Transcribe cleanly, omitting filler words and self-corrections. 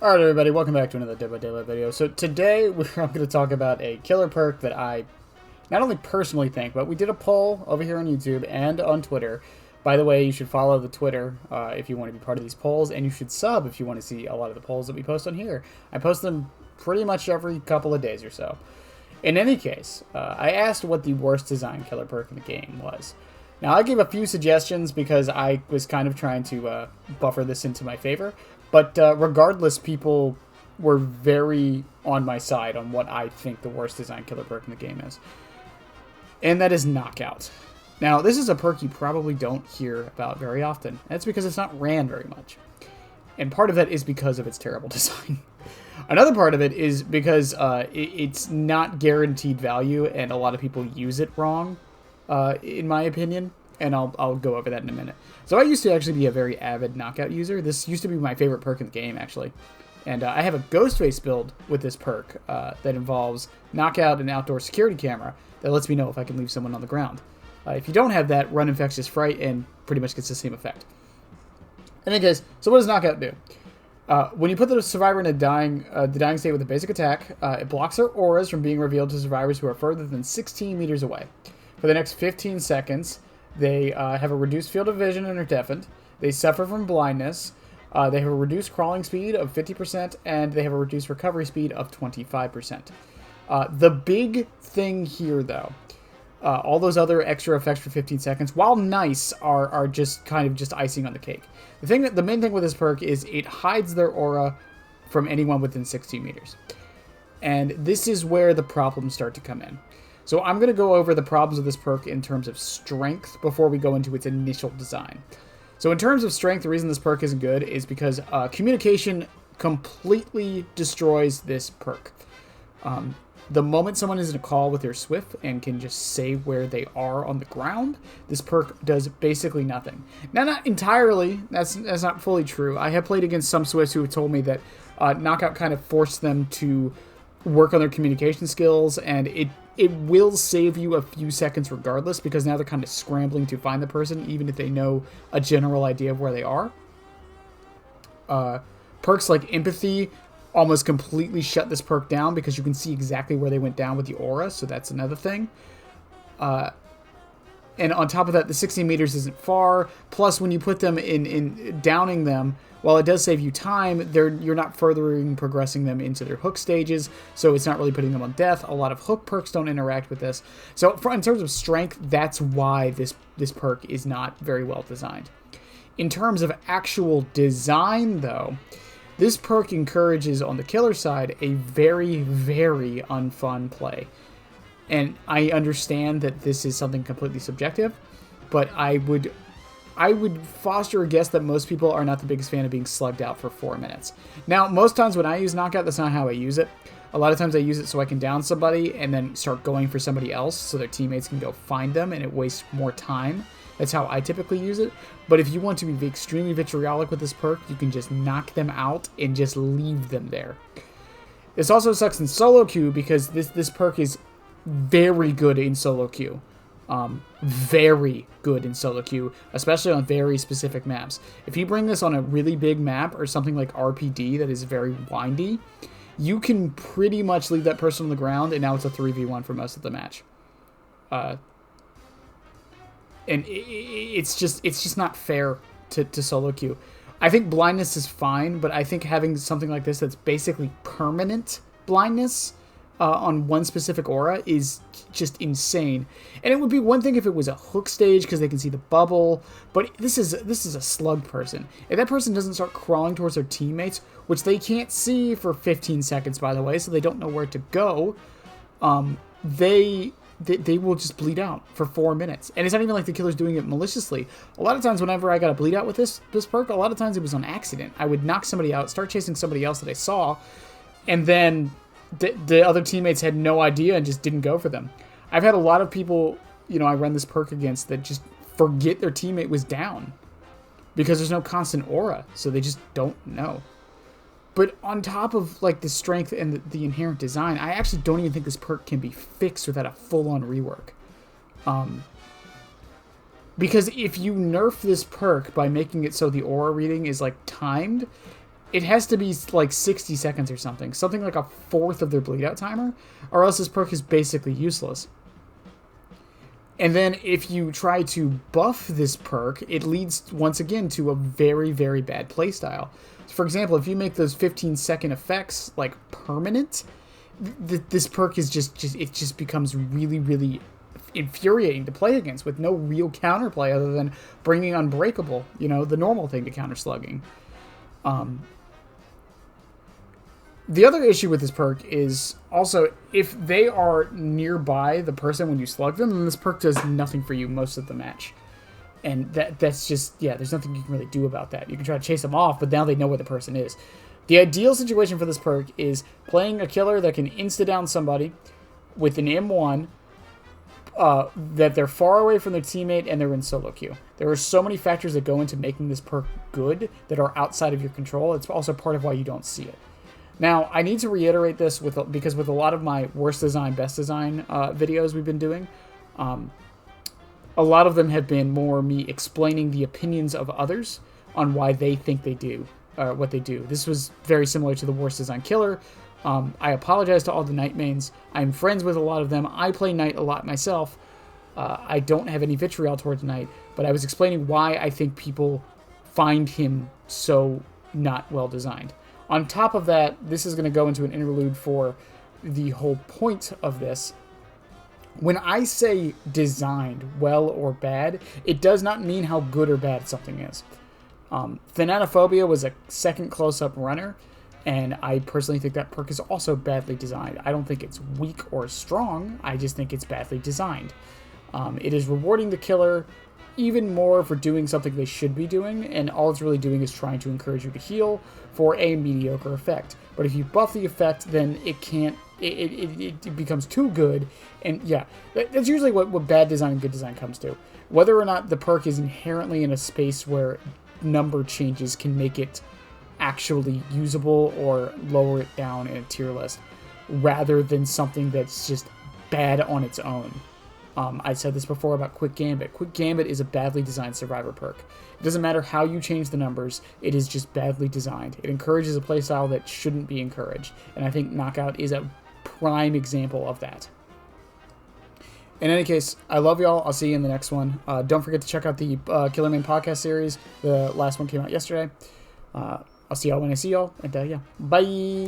Alright everybody, welcome back to another Dead by Daylight video. So today I'm going to talk about a killer perk that I not only personally think, but we did a poll over here on YouTube and on Twitter. By the way, you should follow the Twitter if you want to be part of these polls, and you should sub if you want to see a lot of the polls that we post on here. I post them pretty much every couple of days or so. In any case, I asked what the worst design killer perk in the game was. Now, I gave a few suggestions because I was kind of trying to buffer this into my favor, but regardless, people were very on my side on what I think the worst design killer perk in the game is. And that is Knockout. Now, this is a perk you probably don't hear about very often. That's because it's not ran very much. And part of that is because of its terrible design. Another part of it is because it's not guaranteed value, and a lot of people use it wrong, in my opinion. And I'll go over that in a minute. So I used to actually be a very avid Knockout user. This used to be my favorite perk in the game, actually. And I have a Ghostface build with this perk that involves Knockout and Outdoor Security Camera that lets me know if I can leave someone on the ground. If you don't have that, run Infectious Fright and pretty much gets the same effect. In any case, so what does Knockout do? When you put the survivor in the dying state with a basic attack, it blocks their auras from being revealed to survivors who are further than 16 meters away. For the next 15 seconds, they have a reduced field of vision and are deafened. They suffer from blindness. They have a reduced crawling speed of 50%, and they have a reduced recovery speed of 25%. The big thing here, though, all those other extra effects for 15 seconds, while nice, are just kind of just icing on the cake. The main thing with this perk is it hides their aura from anyone within 16 meters. And this is where the problems start to come in. So I'm going to go over the problems of this perk in terms of strength before we go into its initial design. So in terms of strength, the reason this perk isn't good is because communication completely destroys this perk. The moment someone is in a call with their Swift and can just say where they are on the ground, this perk does basically nothing. Now, not entirely. That's not fully true. I have played against some Swifts who have told me that Knockout kind of forced them to work on their communication skills, and it will save you a few seconds regardless, because now they're kind of scrambling to find the person, even if they know a general idea of where they are. Perks like Empathy almost completely shut this perk down because you can see exactly where they went down with the aura, so that's another thing. And on top of that, the 16 meters isn't far. Plus, when you put them in downing them, while it does save you time, you're not progressing them into their hook stages, so it's not really putting them on death. A lot of hook perks don't interact with this. So in terms of strength, that's why this perk is not very well designed. In terms of actual design, though, this perk encourages, on the killer side, a very, very unfun play. And I understand that this is something completely subjective, but I would foster a guess that most people are not the biggest fan of being slugged out for 4 minutes. Now, most times when I use Knockout, that's not how I use it. A lot of times I use it so I can down somebody and then start going for somebody else so their teammates can go find them, and it wastes more time. That's how I typically use it. But if you want to be extremely vitriolic with this perk, you can just knock them out and just leave them there. This also sucks in solo queue because this perk is very good in solo queue. Very good in solo queue, especially on very specific maps. If you bring this on a really big map or something like RPD that is very windy, you can pretty much leave that person on the ground, and now it's a 3v1 for most of the match. And it's just not fair to solo queue. I think blindness is fine, but I think having something like this that's basically permanent blindness on one specific aura is just insane. And it would be one thing if it was a hook stage because they can see the bubble, but this is a slug person. If that person doesn't start crawling towards their teammates, which they can't see for 15 seconds, by the way, so they don't know where to go, they will just bleed out for 4 minutes. And it's not even like the killer's doing it maliciously. A lot of times whenever I got a bleed out with this perk, a lot of times it was on accident. I would knock somebody out, start chasing somebody else that I saw, and then the other teammates had no idea and just didn't go for them. I've had a lot of people, I run this perk against, that just forget their teammate was down because there's no constant aura, so they just don't know. But on top of like the strength and the inherent design, I actually don't even think this perk can be fixed without a full-on rework. Because if you nerf this perk by making it so the aura reading is like timed, it has to be like 60 seconds or something like a fourth of their bleed out timer, or else this perk is basically useless. And then if you try to buff this perk, it leads once again to a very, very bad playstyle. For example, if you make those 15-second effects like permanent, this perk is just becomes really, really infuriating to play against, with no real counterplay other than bringing Unbreakable, the normal thing to counter slugging. The other issue with this perk is also, if they are nearby the person when you slug them, then this perk does nothing for you most of the match. And that's just, there's nothing you can really do about that. You can try to chase them off, but now they know where the person is. The ideal situation for this perk is playing a killer that can insta-down somebody with an M1, that they're far away from their teammate and they're in solo queue. There are so many factors that go into making this perk good that are outside of your control. It's also part of why you don't see it. Now, I need to reiterate this because with a lot of my worst design, best design videos we've been doing, a lot of them have been more me explaining the opinions of others on why they think they do what they do. This was very similar to the worst design killer. I apologize to all the Knight mains. I'm friends with a lot of them. I play Knight a lot myself. I don't have any vitriol towards Knight, but I was explaining why I think people find him so not well designed. On top of that, this is going to go into an interlude for the whole point of this. When I say designed well or bad, it does not mean how good or bad something is. Thanatophobia was a second close-up runner, and I personally think that perk is also badly designed. I don't think it's weak or strong, I just think it's badly designed. It is rewarding the killer even more for doing something they should be doing, and all it's really doing is trying to encourage you to heal for a mediocre effect. But if you buff the effect, then it becomes too good, and that's usually what bad design and good design comes to. Whether or not the perk is inherently in a space where number changes can make it actually usable or lower it down in a tier list, rather than something that's just bad on its own. I said this before about Quick Gambit. Quick Gambit is a badly designed survivor perk. It doesn't matter how you change the numbers, it is just badly designed. It encourages a playstyle that shouldn't be encouraged, and I think Knockout is a prime example of that. In any case, I love y'all. I'll see you in the next one. Don't forget to check out the Killer Main podcast series. The last one came out yesterday. I'll see y'all when I see y'all, and bye!